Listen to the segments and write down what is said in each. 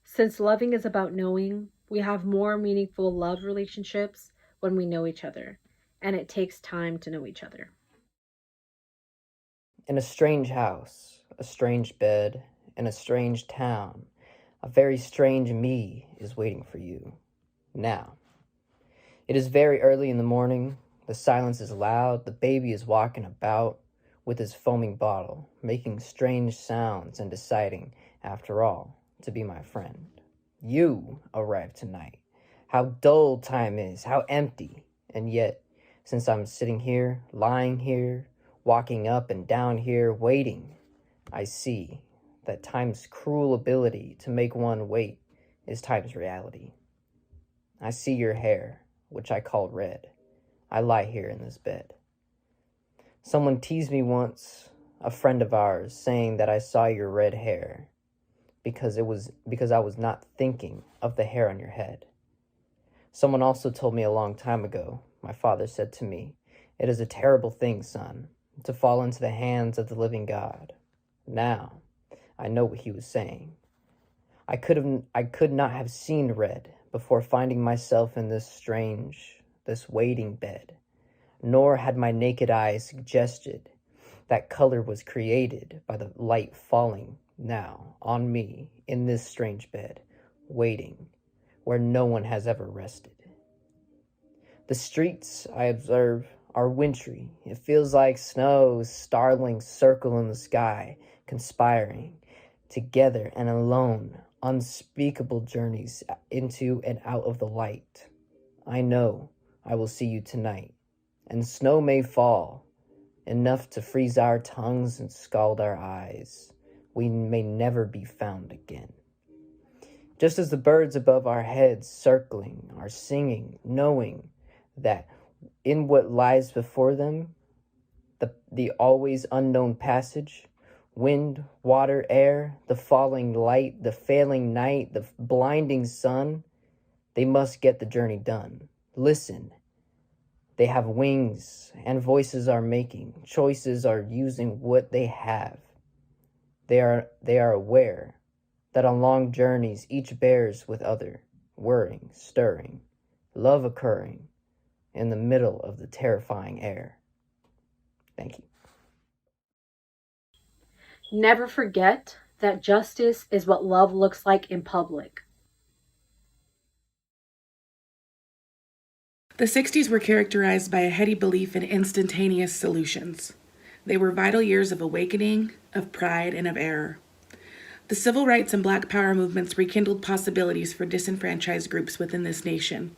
Since loving is about knowing, we have more meaningful love relationships when we know each other, and it takes time to know each other. In a strange house, a strange bed, in a strange town, a very strange me is waiting for you. Now. It is very early in the morning. The silence is loud. The baby is walking about with his foaming bottle, making strange sounds and deciding, after all, to be my friend. You arrived tonight. How dull time is, how empty. And yet, since I'm sitting here, lying here, walking up and down here, waiting, I see that time's cruel ability to make one wait is time's reality. I see your hair, which I call red. I lie here in this bed. Someone teased me once, a friend of ours, saying that I saw your red hair because I was not thinking of the hair on your head. Someone also told me a long time ago, my father said to me, "It is a terrible thing, son, to fall into the hands of the living God." Now, I know what he was saying. I could not have seen red before finding myself in this waiting bed, nor had my naked eye suggested that color was created by the light falling now on me in this strange bed, waiting, where no one has ever rested. The streets, I observe, are wintry. It feels like snow's startling circle in the sky, conspiring together and alone, unspeakable journeys into and out of the light. I know I will see you tonight, and snow may fall, enough to freeze our tongues and scald our eyes. We may never be found again. Just as the birds above our heads circling are singing, knowing that in what lies before them, the always unknown passage, wind, water, air, the falling light, the failing night, the blinding sun, they must get the journey done. Listen, they have wings and voices are making, choices are using what they have. They are aware that on long journeys each bears with other, whirring, stirring, love occurring in the middle of the terrifying air. Thank you. Never forget that justice is what love looks like in public. The 60s were characterized by a heady belief in instantaneous solutions. They were vital years of awakening, of pride, and of error. The civil rights and Black Power movements rekindled possibilities for disenfranchised groups within this nation.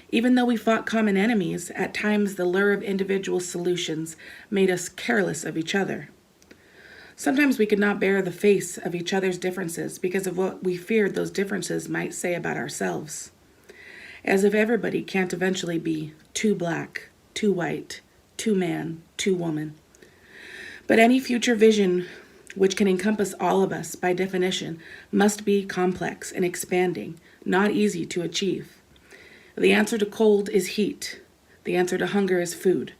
Even though we fought common enemies, at times the lure of individual solutions made us careless of each other. Sometimes we could not bear the face of each other's differences because of what we feared those differences might say about ourselves. As if everybody can't eventually be too black, too white, too man, too woman. But any future vision which can encompass all of us by definition must be complex and expanding, not easy to achieve. The answer to cold is heat. The answer to hunger is food.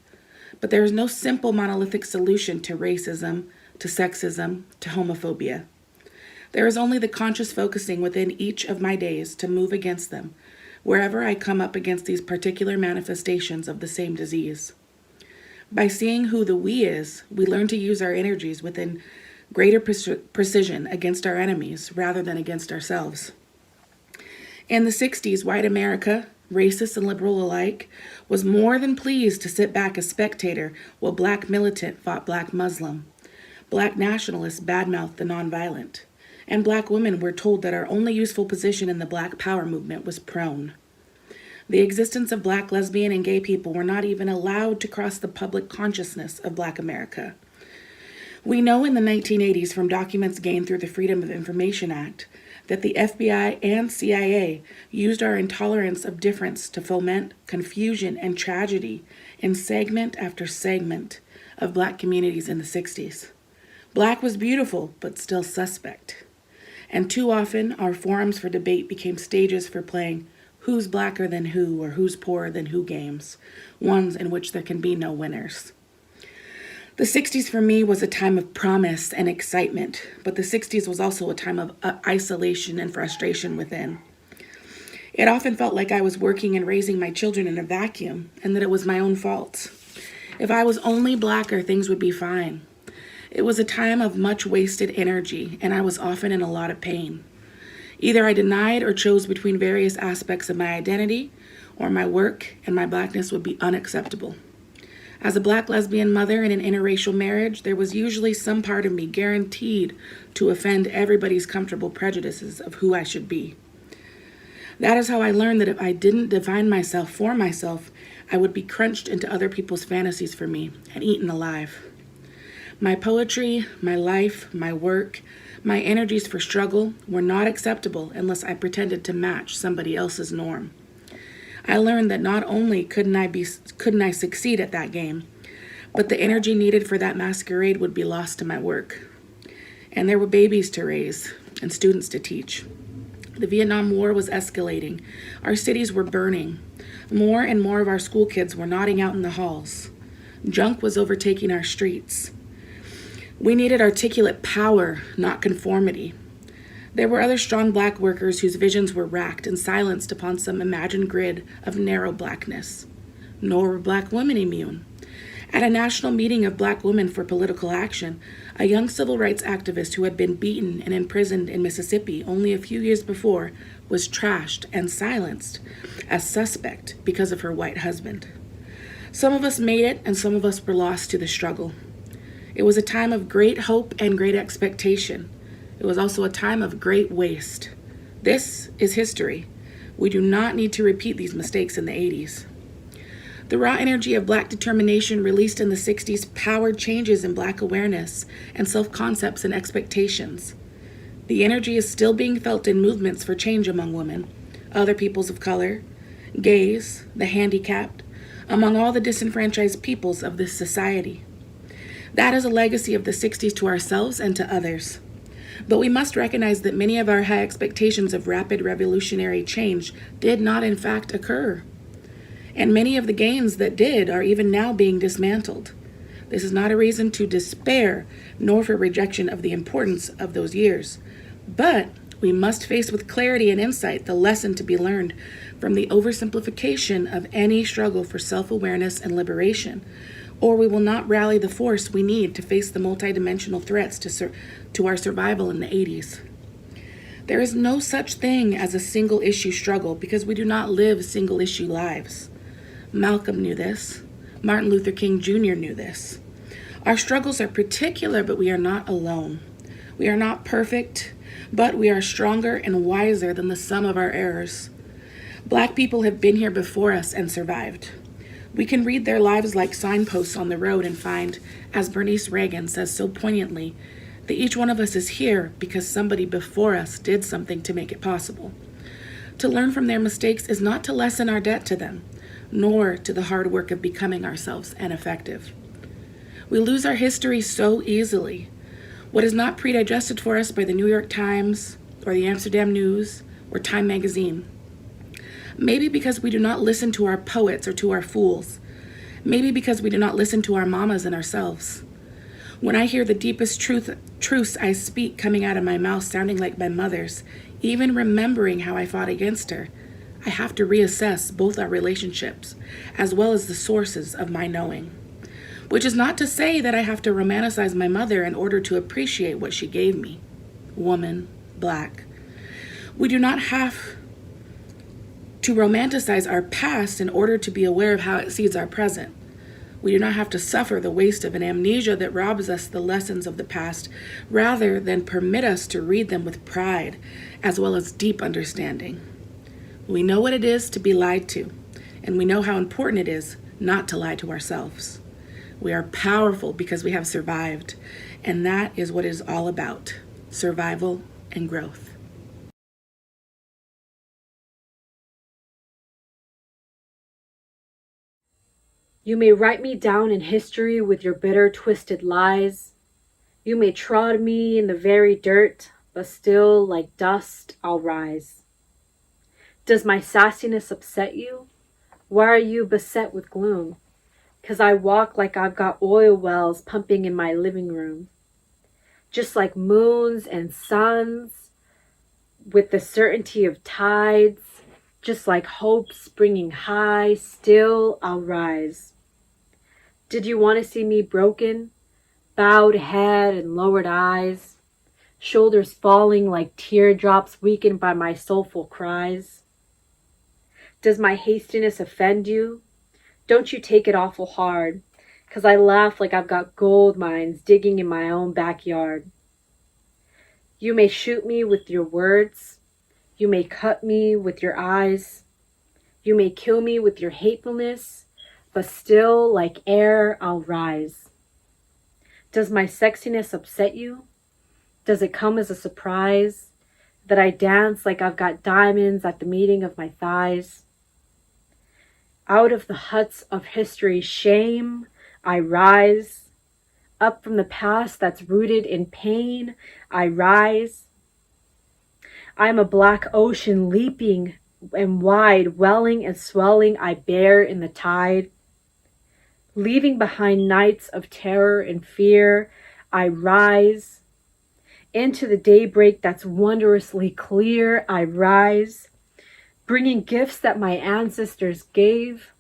But there is no simple monolithic solution to racism, to sexism, to homophobia. There is only the conscious focusing within each of my days to move against them, wherever I come up against these particular manifestations of the same disease. By seeing who the we is, we learn to use our energies within greater precision against our enemies rather than against ourselves. In the 60s, white America, racist and liberal alike, was more than pleased to sit back as spectator while Black militant fought Black Muslim. Black nationalists badmouthed the nonviolent. And Black women were told that our only useful position in the Black Power movement was prone. The existence of Black lesbian and gay people were not even allowed to cross the public consciousness of Black America. We know in the 1980s from documents gained through the Freedom of Information Act that the FBI and CIA used our intolerance of difference to foment confusion and tragedy in segment after segment of Black communities in the 60s. Black was beautiful, but still suspect. And too often, our forums for debate became stages for playing who's blacker than who or who's poorer than who games, ones in which there can be no winners. The 60s for me was a time of promise and excitement, but the 60s was also a time of isolation and frustration within. It often felt like I was working and raising my children in a vacuum, and that it was my own fault. If I was only blacker, things would be fine. It was a time of much wasted energy, and I was often in a lot of pain. Either I denied or chose between various aspects of my identity, or my work and my blackness would be unacceptable. As a black lesbian mother in an interracial marriage, there was usually some part of me guaranteed to offend everybody's comfortable prejudices of who I should be. That is how I learned that if I didn't define myself for myself, I would be crunched into other people's fantasies for me and eaten alive. My poetry, my life, my work, my energies for struggle were not acceptable unless I pretended to match somebody else's norm. I learned that not only couldn't I succeed at that game, but the energy needed for that masquerade would be lost to my work. And there were babies to raise and students to teach. The Vietnam War was escalating. Our cities were burning. More and more of our school kids were nodding out in the halls. Junk was overtaking our streets. We needed articulate power, not conformity. There were other strong black workers whose visions were racked and silenced upon some imagined grid of narrow blackness. Nor were black women immune. At a national meeting of black women for political action, a young civil rights activist who had been beaten and imprisoned in Mississippi only a few years before was trashed and silenced as suspect because of her white husband. Some of us made it and some of us were lost to the struggle. It was a time of great hope and great expectation. It was also a time of great waste. This is history. We do not need to repeat these mistakes in the 80s. The raw energy of black determination released in the 60s powered changes in black awareness and self-concepts and expectations. The energy is still being felt in movements for change among women, other peoples of color, gays, the handicapped, among all the disenfranchised peoples of this society. That is a legacy of the 60s to ourselves and to others. But we must recognize that many of our high expectations of rapid revolutionary change did not in fact occur. And many of the gains that did are even now being dismantled. This is not a reason to despair, nor for rejection of the importance of those years. But we must face with clarity and insight the lesson to be learned from the oversimplification of any struggle for self-awareness and liberation, or we will not rally the force we need to face the multidimensional threats to our survival in the 80s. There is no such thing as a single-issue struggle because we do not live single-issue lives. Malcolm knew this. Martin Luther King Jr. knew this. Our struggles are particular, but we are not alone. We are not perfect, but we are stronger and wiser than the sum of our errors. Black people have been here before us and survived. We can read their lives like signposts on the road and find, as Bernice Reagan says so poignantly, that each one of us is here because somebody before us did something to make it possible. To learn from their mistakes is not to lessen our debt to them, nor to the hard work of becoming ourselves and effective. We lose our history so easily. What is not pre-digested for us by the New York Times or the Amsterdam News or Time magazine. Maybe because we do not listen to our poets or to our fools. Maybe because we do not listen to our mamas and ourselves. When I hear the deepest truths I speak coming out of my mouth sounding like my mother's, even remembering how I fought against her, I have to reassess both our relationships as well as the sources of my knowing. Which is not to say that I have to romanticize my mother in order to appreciate what she gave me. Woman, black. We do not have to romanticize our past in order to be aware of how it seeds our present. We do not have to suffer the waste of an amnesia that robs us the lessons of the past, rather than permit us to read them with pride, as well as deep understanding. We know what it is to be lied to, and we know how important it is not to lie to ourselves. We are powerful because we have survived, and that is what it is all about, survival and growth. You may write me down in history with your bitter, twisted lies. You may trod me in the very dirt, but still, like dust, I'll rise. Does my sassiness upset you? Why are you beset with gloom? 'cause I walk like I've got oil wells pumping in my living room. Just like moons and suns, with the certainty of tides, just like hope springing high, still I'll rise. Did you want to see me broken, bowed head and lowered eyes, shoulders falling like teardrops weakened by my soulful cries? Does my hastiness offend you? Don't you take it awful hard, 'cause I laugh like I've got gold mines digging in my own backyard. You may shoot me with your words. You may cut me with your eyes. You may kill me with your hatefulness, but still, like air, I'll rise. Does my sexiness upset you? Does it come as a surprise that I dance like I've got diamonds at the meeting of my thighs? Out of the huts of history's shame, I rise. Up from the past that's rooted in pain, I rise. I am a black ocean leaping and wide, welling and swelling, I bear in the tide. Leaving behind nights of terror and fear, I rise. Into the daybreak that's wondrously clear, I rise. Bringing gifts that my ancestors gave.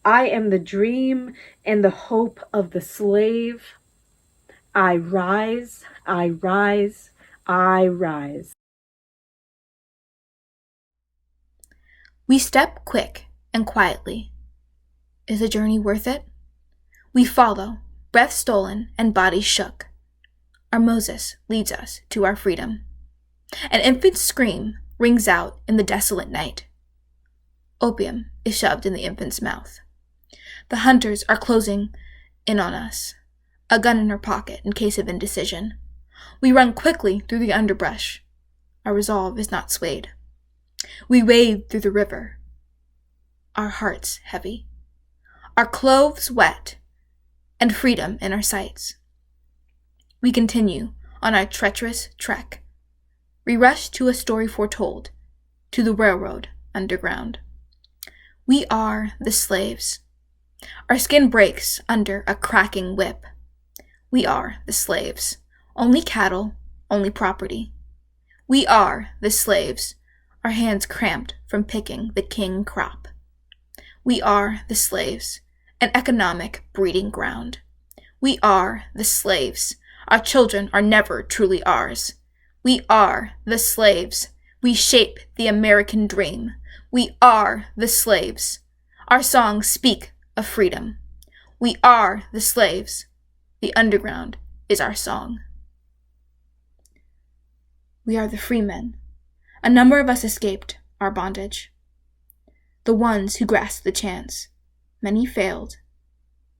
I am the dream and the hope of the slave. I rise, I rise, I rise. We step quick and quietly. Is the journey worth it? We follow, breath stolen and bodies shook. Our Moses leads us to our freedom. An infant's scream rings out in the desolate night. Opium is shoved in the infant's mouth. The hunters are closing in on us, a gun in her pocket in case of indecision. We run quickly through the underbrush. Our resolve is not swayed. We wade through the river, our hearts heavy, our clothes wet, and freedom in our sights. We continue on our treacherous trek. We rush to a story foretold, to the railroad underground. We are the slaves. Our skin breaks under a cracking whip. We are the slaves. Only cattle, only property. We are the slaves, our hands cramped from picking the king crop. We are the slaves, an economic breeding ground. We are the slaves. Our children are never truly ours. We are the slaves. We shape the American dream. We are the slaves. Our songs speak of freedom. We are the slaves. The underground is our song. We are the free men. A number of us escaped our bondage. The ones who grasped the chance. Many failed.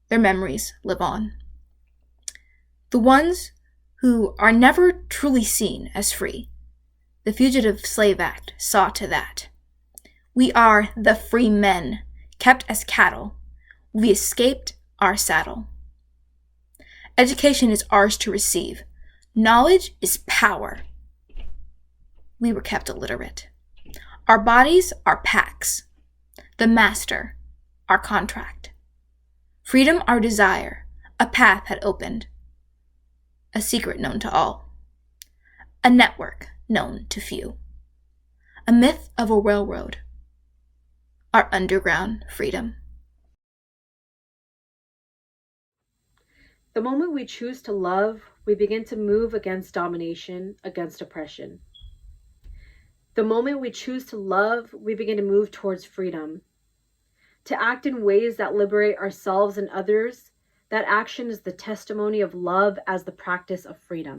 Their memories live on. The ones who are never truly seen as free. The Fugitive Slave Act saw to that. We are the free men, kept as cattle. We escaped our saddle. Education is ours to receive. Knowledge is power. We were kept illiterate. Our bodies are packs. The master, our contract. Freedom, our desire. A path had opened. A secret known to all. A network known to few. A myth of a railroad. Our underground freedom. The moment we choose to love, we begin to move against domination, against oppression. The moment we choose to love, we begin to move towards freedom. To act in ways that liberate ourselves and others, that action is the testimony of love as the practice of freedom.